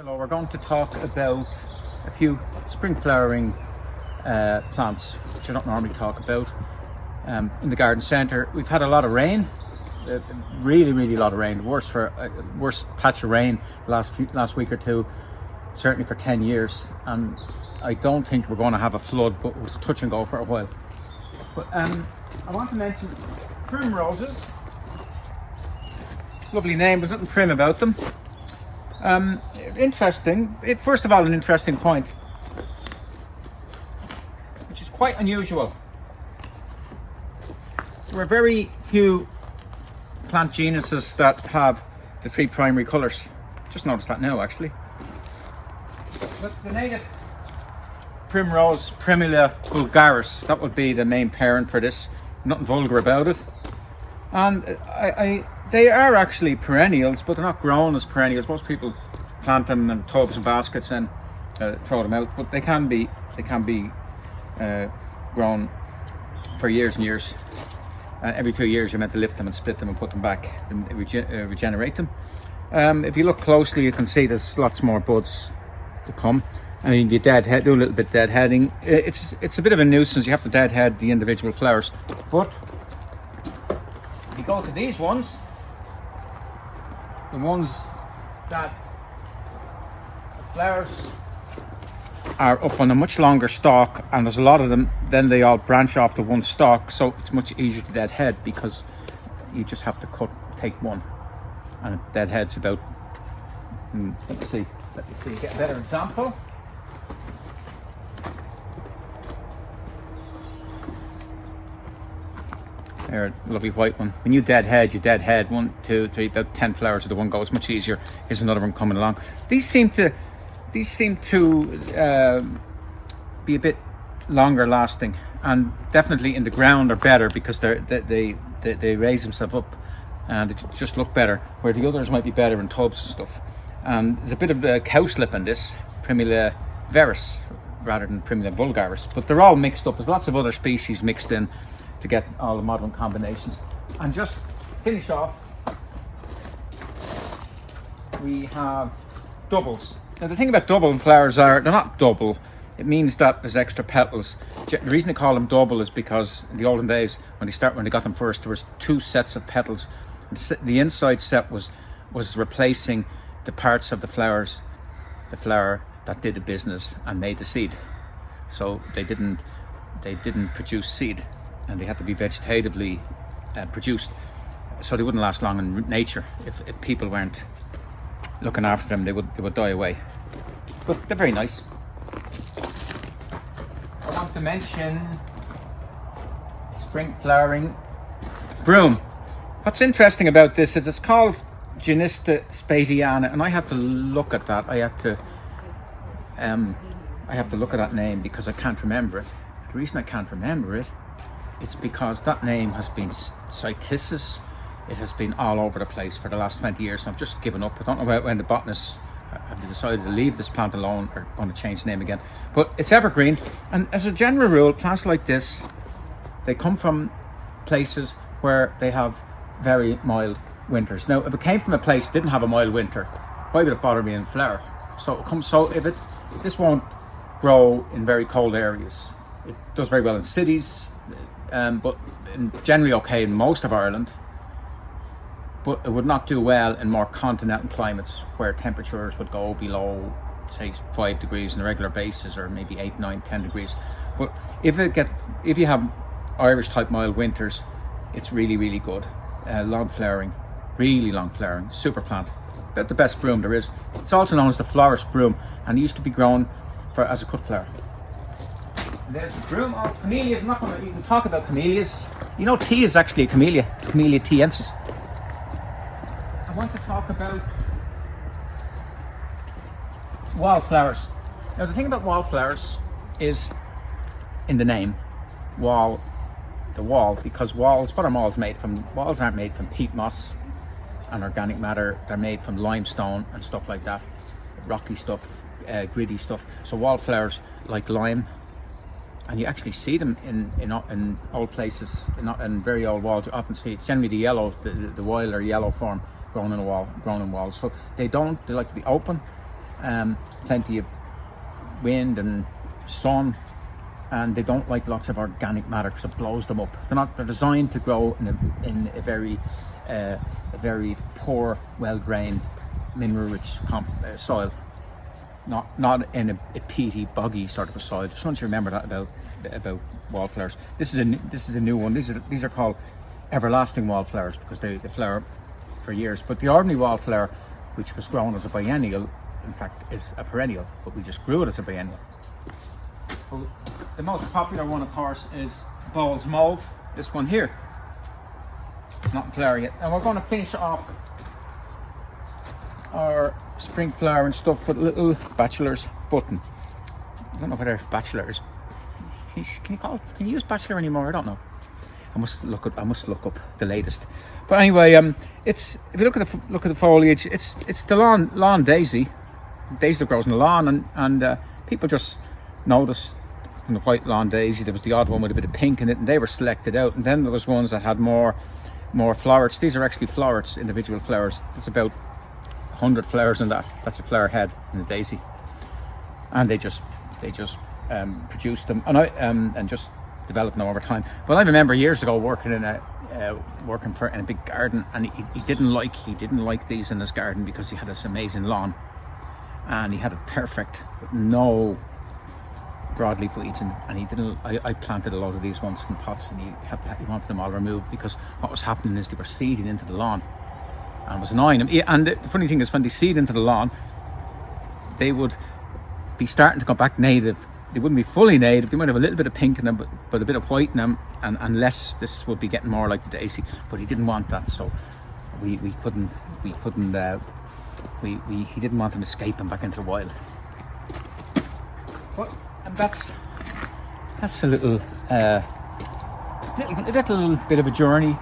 Hello, we're going to talk about a few spring flowering plants which I don't normally talk about in the garden centre. We've had a lot of rain, really a lot of rain, worst patch of rain last week or two, certainly for 10 years, and I don't think we're going to have a flood, but it was touch and go for a while. But I want to mention Primroses. Lovely name, there's nothing prim about them. Interesting. First of all, an interesting point, which is quite unusual. There are very few plant genuses that have the three primary colours. Just noticed that now, actually. But the native Primrose, Primula vulgaris, that would be the main parent for this. Nothing vulgar about it. And they are actually perennials, but they're not grown as perennials. Most people plant them in tubs and baskets and throw them out, but they can be grown for years and years. Every few years you're meant to lift them and split them and put them back and regenerate them. If you look closely, you can see there's lots more buds to come. I mean, if you do a little bit deadheading, it's a bit of a nuisance. You have to deadhead the individual flowers, but if you go to these ones, the ones that the flowers are up on a much longer stalk, and there's a lot of them, then they all branch off to one stalk, so it's much easier to deadhead because you just have to take one, and it deadheads about. Let me see, get a better example. There, a lovely white one. When you deadhead, 1, 2, 3, about 10 flowers of the one goes. Much easier. Here's another one coming along. These seem to be a bit longer lasting, and definitely in the ground are better because they raise themselves up and they just look better. Where the others might be better in tubs and stuff. And there's a bit of cowslip in this Primula vulgaris rather than Primula vulgaris, but they're all mixed up. There's lots of other species mixed in to get all the modern combinations. And just finish off, we have doubles. Now the thing about double flowers are, they're not double. It means that there's extra petals. The reason they call them double is because in the olden days, when they got them first, there was 2 sets of petals. The inside set was replacing the parts of the flower that did the business and made the seed. So they didn't produce seed, and they had to be vegetatively produced, so they wouldn't last long in nature. If people weren't looking after them, they would die away. But they're very nice. I want to mention spring flowering broom. What's interesting about this is it's called Genista spachiana, and I have to look at that. I have to look at that name because I can't remember it. The reason I can't remember it, it's because that name has been cytisus. It has been all over the place for the last 20 years, and I've just given up. I don't know about when the botanists have decided to leave this plant alone or going to change the name again. But it's evergreen, and as a general rule, plants like this, they come from places where they have very mild winters. Now, if it came from a place that didn't have a mild winter, why would it bother me in flower? This won't grow in very cold areas. It does very well in cities, but generally okay in most of Ireland. But it would not do well in more continental climates where temperatures would go below, say, 5 degrees on a regular basis, or maybe 8, 9, 10 degrees. But if you have Irish type mild winters, it's really good. Long flowering, really long flowering, super plant. About the best broom there is. It's also known as the florist broom, and it used to be grown as a cut flower. And there's the broom of camellias. I'm not going to even talk about camellias. You know, tea is actually a camellia, Camellia tiensis. I want to talk about wallflowers. Now, the thing about wallflowers is in the name, wall, because walls, what are walls made from? Walls aren't made from peat moss and organic matter. They're made from limestone and stuff like that, rocky stuff, gritty stuff. So wallflowers like lime, and you actually see them in old places, in very old walls. You often see it's generally the yellow, the wilder yellow form grown in walls. So they like to be open, plenty of wind and sun, and they don't like lots of organic matter because it blows them up. They're designed to grow in a very poor, well-drained, mineral-rich soil, not in a peaty, boggy sort of a soil. Just want you to remember that about wallflowers. This is a new one. These are called everlasting wallflowers because they flower for years. But the ordinary wallflower, which was grown as a biennial, in fact is a perennial, but we just grew it as a biennial. Well, the most popular one, of course, is Bowles Mauve. This one here. It's not in flower yet, and we're going to finish off our spring flower and stuff with a little bachelor's button. I don't know whether bachelor is. Can you use bachelor anymore? I don't know. I must look up the latest. But anyway, it's, if you look at the foliage, it's the lawn daisy that grows in the lawn, and people just noticed from the white lawn daisy there was the odd one with a bit of pink in it, and they were selected out. And then there was ones that had more flowers. These are actually flowers, individual flowers. There's about 100 flowers in that. That's a flower head in the daisy, and they just produced them and just developed them over time. But I remember years ago working in a big garden, and he didn't like these in his garden because he had this amazing lawn, and he had it perfect with no broadleaf weeds, and he didn't. I planted a lot of these once in pots, and he wanted them all removed because what was happening is they were seeding into the lawn, and it was annoying him. And the funny thing is, when they seed into the lawn, they would be starting to go back native. They wouldn't be fully native. They might have a little bit of pink in them, but a bit of white in them, and unless this would be getting more like the daisy. But he didn't want that, so he didn't want them escaping back into the wild. But and that's a little bit of a journey